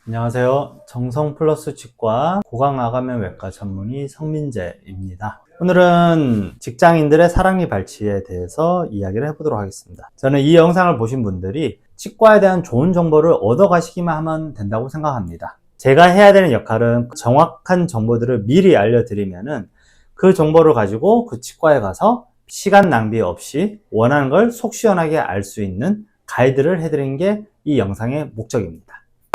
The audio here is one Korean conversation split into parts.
안녕하세요. 정성플러스 치과 고강아감면외과 전문의 성민재입니다. 오늘은 직장인들의 사랑니 발치에 대해서 이야기를 해보도록 하겠습니다. 저는 이 영상을 보신 분들이 치과에 대한 좋은 정보를 얻어가시기만 하면 된다고 생각합니다. 제가 해야 되는 역할은 정확한 정보들을 미리 알려드리면은 그 정보를 가지고 그 치과에 가서 시간 낭비 없이 원하는 걸 속 시원하게 알 수 있는 가이드를 해드리는 게 이 영상의 목적입니다.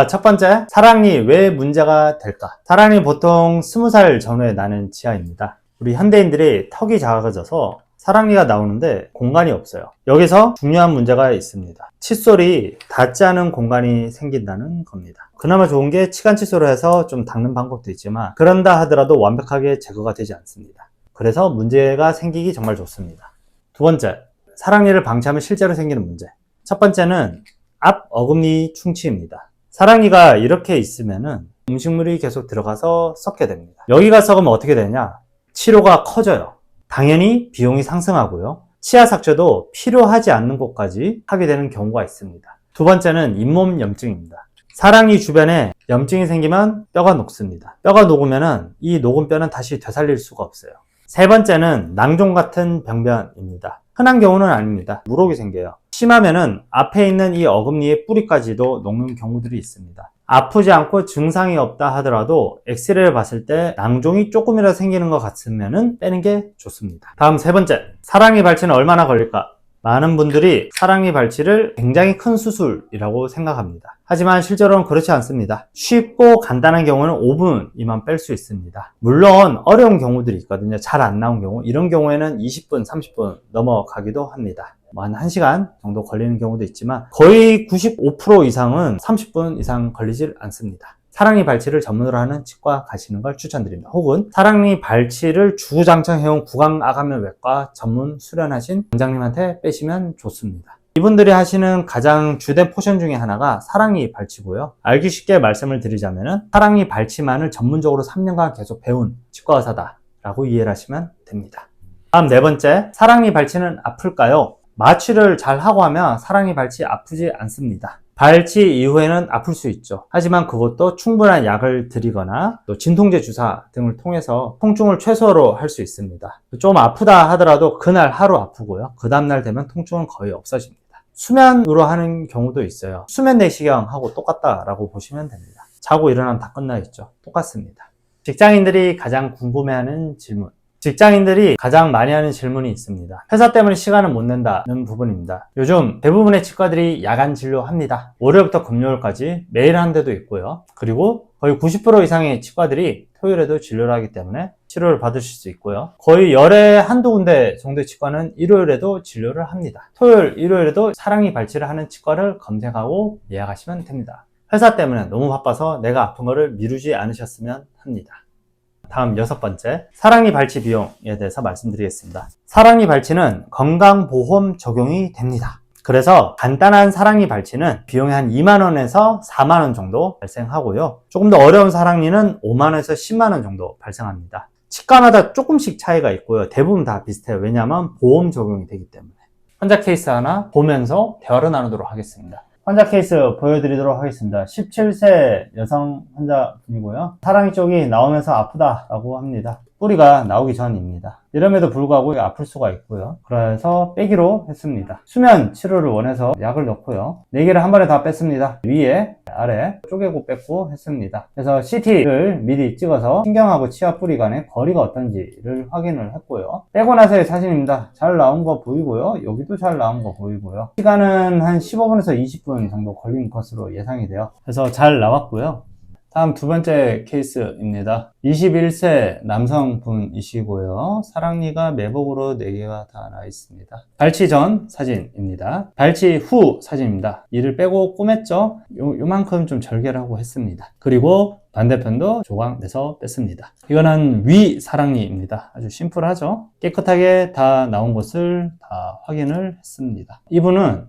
첫 번째, 사랑니 왜 문제가 될까? 사랑니 보통 20살 전후에 나는 치아입니다. 우리 현대인들이 턱이 작아져서 사랑니가 나오는데 공간이 없어요. 여기서 중요한 문제가 있습니다. 칫솔이 닿지 않은 공간이 생긴다는 겁니다. 그나마 좋은 게 치간 칫솔을 해서 좀 닦는 방법도 있지만 그런다 하더라도 완벽하게 제거가 되지 않습니다. 그래서 문제가 생기기 정말 좋습니다. 두 번째, 사랑니를 방치하면 실제로 생기는 문제. 첫 번째는 앞 어금니 충치입니다. 사랑니가 이렇게 있으면은 음식물이 계속 들어가서 썩게 됩니다. 여기가 썩으면 어떻게 되냐? 치료가 커져요. 당연히 비용이 상승하고요. 치아 삭제도 필요하지 않는 곳까지 하게 되는 경우가 있습니다. 두 번째는 잇몸 염증입니다. 사랑니 주변에 염증이 생기면 뼈가 녹습니다. 뼈가 녹으면은 이 녹은 뼈는 다시 되살릴 수가 없어요. 세 번째는 낭종 같은 병변입니다. 흔한 경우는 아닙니다. 물혹이 생겨요. 심하면은 앞에 있는 이 어금니의 뿌리까지도 녹는 경우들이 있습니다. 아프지 않고 증상이 없다 하더라도 엑스레이를 봤을 때 낭종이 조금이라도 생기는 것 같으면은 빼는 게 좋습니다. 다음 세 번째, 사랑니 발치는 얼마나 걸릴까? 많은 분들이 사랑니 발치를 굉장히 큰 수술이라고 생각합니다. 하지만 실제로는 그렇지 않습니다. 쉽고 간단한 경우는 5분이면 뺄 수 있습니다. 물론 어려운 경우들이 있거든요. 잘 안 나온 경우. 이런 경우에는 20분, 30분 넘어가기도 합니다. 한 1시간 정도 걸리는 경우도 있지만 거의 95% 이상은 30분 이상 걸리질 않습니다. 사랑니 발치를 전문으로 하는 치과 가시는 걸 추천드립니다. 혹은 사랑니 발치를 주구장창 해온 구강아감면외과 전문 수련하신 원장님한테 빼시면 좋습니다. 이분들이 하시는 가장 주된 포션 중에 하나가 사랑니 발치고요. 알기 쉽게 말씀을 드리자면 사랑니 발치만을 전문적으로 3년간 계속 배운 치과 의사다 라고 이해를 하시면 됩니다. 다음 네 번째, 사랑니 발치는 아플까요? 마취를 잘 하고 하면 사랑니 발치 아프지 않습니다. 발치 이후에는 아플 수 있죠. 하지만 그것도 충분한 약을 드리거나 또 진통제 주사 등을 통해서 통증을 최소로 할 수 있습니다. 좀 아프다 하더라도 그날 하루 아프고요. 그 다음날 되면 통증은 거의 없어집니다. 수면으로 하는 경우도 있어요. 수면 내시경하고 똑같다라고 보시면 됩니다. 자고 일어나면 다 끝나 있죠. 똑같습니다. 직장인들이 가장 궁금해하는 질문. 직장인들이 가장 많이 하는 질문이 있습니다. 회사 때문에 시간을 못 낸다는 부분입니다. 요즘 대부분의 치과들이 야간 진료합니다. 월요일부터 금요일까지 매일 하는 데도 있고요. 그리고 거의 90% 이상의 치과들이 토요일에도 진료를 하기 때문에 치료를 받으실 수 있고요. 거의 열에 한두 군데 정도의 치과는 일요일에도 진료를 합니다. 토요일, 일요일에도 사랑니 발치를 하는 치과를 검색하고 예약하시면 됩니다. 회사 때문에 너무 바빠서 내가 아픈 거를 미루지 않으셨으면 합니다. 다음 여섯 번째, 사랑니 발치 비용에 대해서 말씀드리겠습니다. 사랑니 발치는 건강보험 적용이 됩니다. 그래서 간단한 사랑니 발치는 비용이 한 2만원에서 4만원 정도 발생하고요. 조금 더 어려운 사랑니는 5만원에서 10만원 정도 발생합니다. 치과마다 조금씩 차이가 있고요. 대부분 다 비슷해요. 왜냐하면 보험 적용이 되기 때문에. 환자 케이스 하나 보면서 대화를 나누도록 하겠습니다. 환자 케이스 보여드리도록 하겠습니다. 17세 여성 환자분이고요. 사랑니 쪽이 나오면서 아프다라고 합니다. 뿌리가 나오기 전입니다. 이럼에도 불구하고 아플 수가 있고요. 그래서 빼기로 했습니다. 수면 치료를 원해서 약을 넣고요. 4개를 한 번에 다 뺐습니다. 위에 아래 쪼개고 뺐고 했습니다. 그래서 CT를 미리 찍어서 신경하고 치아 뿌리 간의 거리가 어떤지를 확인을 했고요. 빼고 나서의 사진입니다. 잘 나온 거 보이고요. 여기도 잘 나온 거 보이고요. 시간은 한 15분에서 20분 정도 걸린 것으로 예상이 돼요. 그래서 잘 나왔고요. 다음 두 번째 케이스입니다. 21세 남성분이시고요. 사랑니가 매복으로 4개가 다 나 있습니다. 발치 전 사진입니다. 발치 후 사진입니다. 이를 빼고 꼬맸죠? 요만큼 좀 절개를 하고 했습니다. 그리고 반대편도 조각 내서 뺐습니다. 이거는 위 사랑니입니다. 아주 심플하죠? 깨끗하게 다 나온 것을 다 확인을 했습니다. 이분은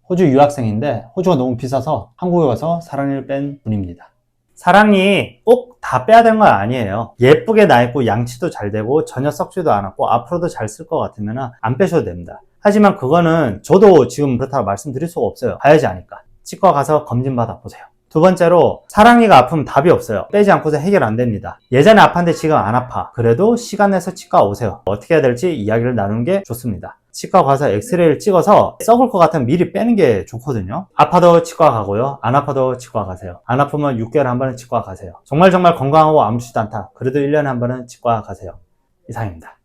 호주 유학생인데 호주가 너무 비싸서 한국에 와서 사랑니를 뺀 분입니다. 사랑니 꼭 다 빼야 되는 건 아니에요. 예쁘게 나 있고 양치도 잘 되고 전혀 썩지도 않았고 앞으로도 잘 쓸 것 같으면 안 빼셔도 됩니다. 하지만 그거는 저도 지금 그렇다고 말씀드릴 수가 없어요. 봐야지 아니까. 치과 가서 검진 받아 보세요. 두 번째로 사랑니가 아프면 답이 없어요. 빼지 않고서 해결 안 됩니다. 예전에 아팠는데 지금 안 아파. 그래도 시간 내서 치과 오세요. 어떻게 해야 될지 이야기를 나누는 게 좋습니다. 치과 가서 엑스레이를 찍어서 썩을 것 같으면 미리 빼는 게 좋거든요. 아파도 치과 가고요. 안 아파도 치과 가세요. 안 아프면 6개월에 한 번은 치과 가세요. 정말 건강하고 아무렇지도 않다. 그래도 1년에 한 번은 치과 가세요. 이상입니다.